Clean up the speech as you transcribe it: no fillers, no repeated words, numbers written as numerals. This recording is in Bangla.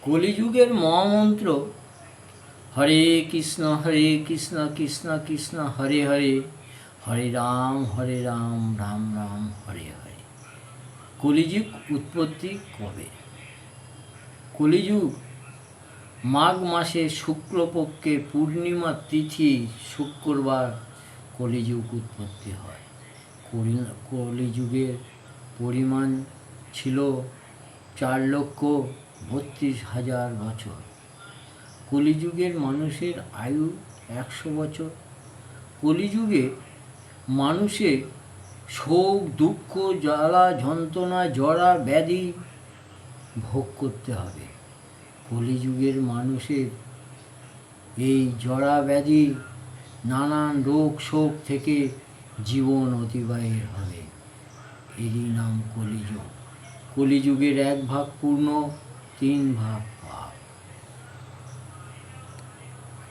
কলিযুগের মহামন্ত্র হরে কৃষ্ণ কৃষ্ণ কৃষ্ণ হরে হরে, হরে রাম রাম রাম হরে হরে। কলিযুগ উৎপত্তি কবে? কলিযুগ মাঘ মাসে শুক্লপক্ষে পূর্ণিমা তিথি শুক্রবার কলিযুগ উৎপত্তি হয়। কলিযুগের পরিমাণ ছিল 4,32,000 বছর। কলিযুগের মানুষের আয়ু 100 বছর। কলিযুগে মানুষের শোক দুঃখ জ্বালা যন্ত্রণা জরা ব্যাধি ভোগ করতে হবে। কলিযুগের মানুষের এই জরা ব্যাধি নানান রোগ শোক থেকে জীবন অতিবাহিত হবে। এরই নাম কলিযুগ। কলিযুগের 1 ভাগ পূর্ণ, 3 ভাগ পাপ।